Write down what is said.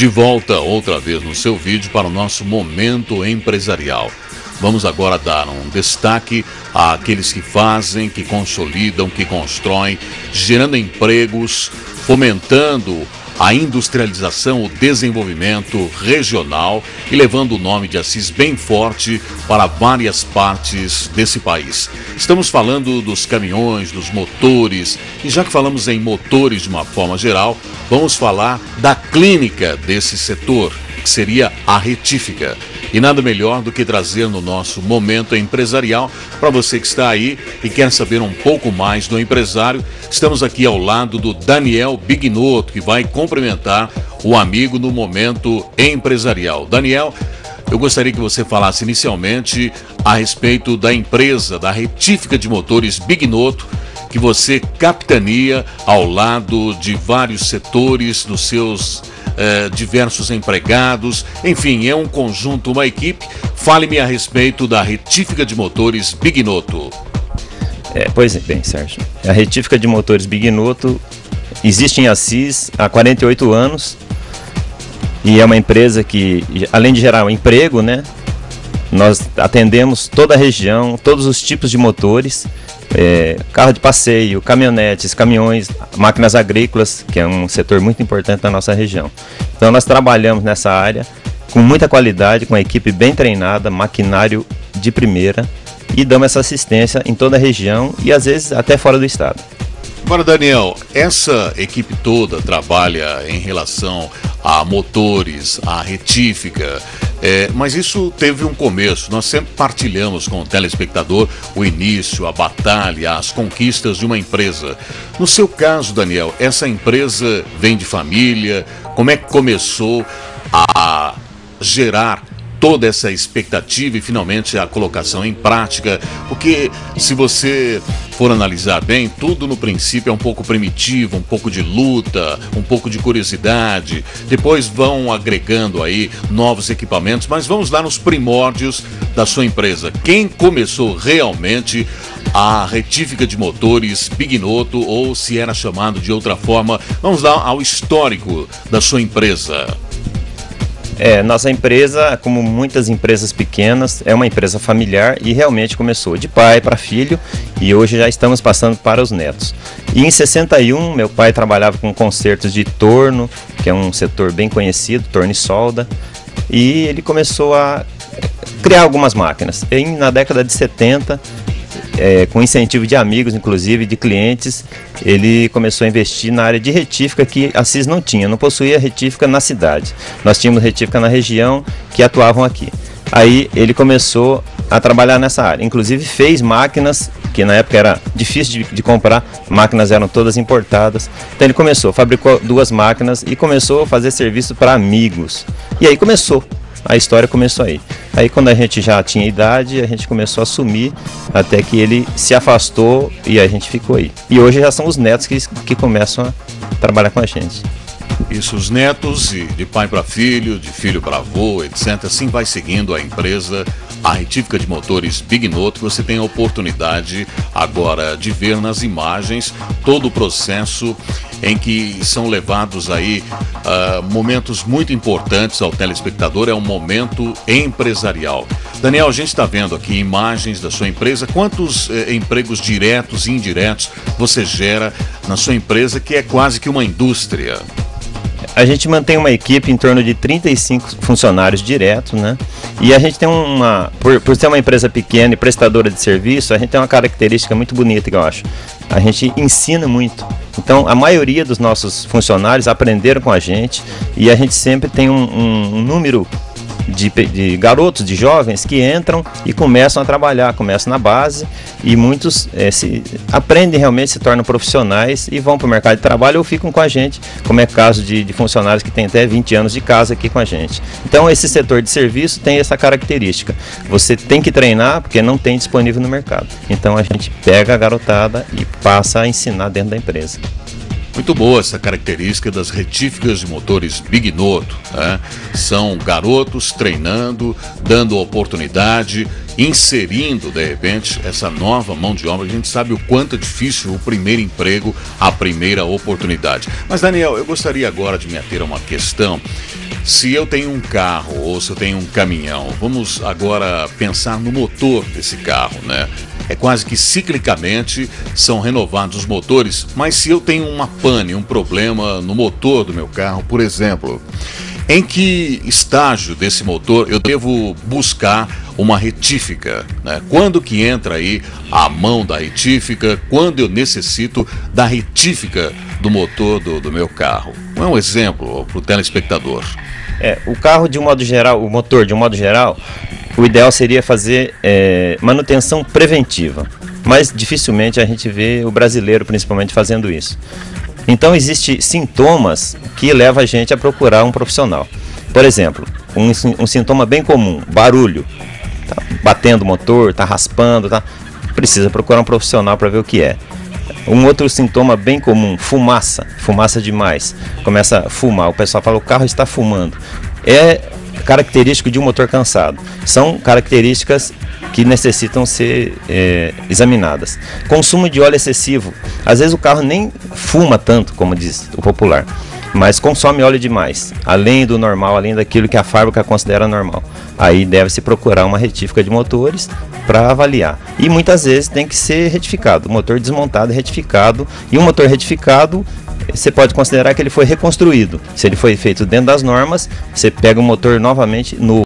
De volta outra vez no seu vídeo para o nosso Momento Empresarial. Vamos agora dar um destaque àqueles que fazem, que consolidam, que constroem, gerando empregos, fomentando a industrialização, o desenvolvimento regional e levando o nome de Assis bem forte para várias partes desse país. Estamos falando dos caminhões, dos motores, e já que falamos em motores de uma forma geral, vamos falar da clínica desse setor, que seria a Retífica. E nada melhor do que trazer no nosso Momento Empresarial, para você que está aí e quer saber um pouco mais do empresário, estamos aqui ao lado do Daniel Bignotto, que vai cumprimentar o amigo no Momento Empresarial. Daniel, eu gostaria que você falasse inicialmente a respeito da empresa, da Retífica de Motores Bignotto, que você capitania ao lado de vários setores dos seus diversos empregados, enfim, é um conjunto, uma equipe. Fale-me a respeito da Retífica de Motores Bignotto. Pois bem, Sérgio. A Retífica de Motores Bignotto existe em Assis há 48 anos e é uma empresa que, além de gerar um emprego, né, nós atendemos toda a região, todos os tipos de motores, carro de passeio, caminhonetes, caminhões, máquinas agrícolas, que é um setor muito importante na nossa região. Então nós trabalhamos nessa área com muita qualidade, com a equipe bem treinada, maquinário de primeira, e damos essa assistência em toda a região e às vezes até fora do estado. Agora, Daniel, essa equipe toda trabalha em relação a motores, a retífica, mas isso teve um começo. Nós sempre partilhamos com o telespectador o início, a batalha, as conquistas de uma empresa. No seu caso, Daniel, essa empresa vem de família? Como é que começou a gerar toda essa expectativa e finalmente a colocação em prática? Porque se você for analisar bem, tudo no princípio é um pouco primitivo, um pouco de luta, um pouco de curiosidade, depois vão agregando aí novos equipamentos, mas vamos lá nos primórdios da sua empresa. Quem começou realmente a Retífica de Motores Bignotto, ou se era chamado de outra forma? Vamos lá ao histórico da sua empresa. Nossa empresa, como muitas empresas pequenas, é uma empresa familiar e realmente começou de pai para filho e hoje já estamos passando para os netos. E em 61, meu pai trabalhava com consertos de torno, que é um setor bem conhecido, torno e solda, e ele começou a criar algumas máquinas. E na década de 70, com incentivo de amigos, inclusive de clientes, ele começou a investir na área de retífica que Assis não tinha, não possuía retífica na cidade. Nós tínhamos retífica na região que atuavam aqui. Aí ele começou a trabalhar nessa área, inclusive fez máquinas que na época era difícil de comprar, máquinas eram todas importadas. Então ele começou, fabricou 2 máquinas e começou a fazer serviço para amigos. E aí começou. A história começou aí. Aí quando a gente já tinha idade, a gente começou a assumir, até que ele se afastou e a gente ficou aí. E hoje já são os netos que começam a trabalhar com a gente. Isso, os netos, e de pai para filho, de filho para avô, etc. Assim vai seguindo a empresa, a Retífica de Motores Bignotto. Você tem a oportunidade agora de ver nas imagens todo o processo em que são levados aí momentos muito importantes ao telespectador. É um momento empresarial. Daniel, a gente está vendo aqui imagens da sua empresa. Quantos empregos diretos e indiretos você gera na sua empresa, que é quase que uma indústria? A gente mantém uma equipe em torno de 35 funcionários diretos, né? E a gente tem por ser uma empresa pequena e prestadora de serviço, a gente tem uma característica muito bonita, que eu acho. A gente ensina muito. Então, a maioria dos nossos funcionários aprenderam com a gente e a gente sempre tem um número de garotos, de jovens que entram e começam a trabalhar, começam na base e muitos aprendem realmente, se tornam profissionais e vão para o mercado de trabalho ou ficam com a gente, como é o caso de funcionários que têm até 20 anos de casa aqui com a gente. Então esse setor de serviço tem essa característica, você tem que treinar porque não tem disponível no mercado. Então a gente pega a garotada e passa a ensinar dentro da empresa. Muito boa essa característica das retíficas de motores Bignotto, né? São garotos treinando, dando oportunidade, inserindo de repente essa nova mão de obra. A gente sabe o quanto é difícil o primeiro emprego, a primeira oportunidade. Mas Daniel, eu gostaria agora de me ater a uma questão. Se eu tenho um carro ou se eu tenho um caminhão, vamos agora pensar no motor desse carro, né? É quase que ciclicamente são renovados os motores, mas se eu tenho uma pane, um problema no motor do meu carro, por exemplo, em que estágio desse motor eu devo buscar uma retífica, né? Quando que entra aí a mão da retífica? Quando eu necessito da retífica do motor do meu carro? É um exemplo para o telespectador. O carro de um modo geral, o motor de um modo geral, o ideal seria fazer manutenção preventiva, mas dificilmente a gente vê o brasileiro principalmente fazendo isso. Então existem sintomas que levam a gente a procurar um profissional. Por exemplo, um sintoma bem comum, barulho, tá batendo o motor, tá raspando, precisa procurar um profissional para ver o que é. Um outro sintoma bem comum, fumaça demais, começa a fumar, o pessoal fala, o carro está fumando. É característico de um motor cansado, são características que necessitam ser examinadas. Consumo de óleo excessivo, às vezes o carro nem fuma tanto, como diz o popular, mas consome óleo demais, além do normal, além daquilo que a fábrica considera normal. Aí deve-se procurar uma retífica de motores para avaliar. E muitas vezes tem que ser retificado, o motor desmontado e retificado. E um motor retificado, você pode considerar que ele foi reconstruído. Se ele foi feito dentro das normas, você pega o motor novamente novo.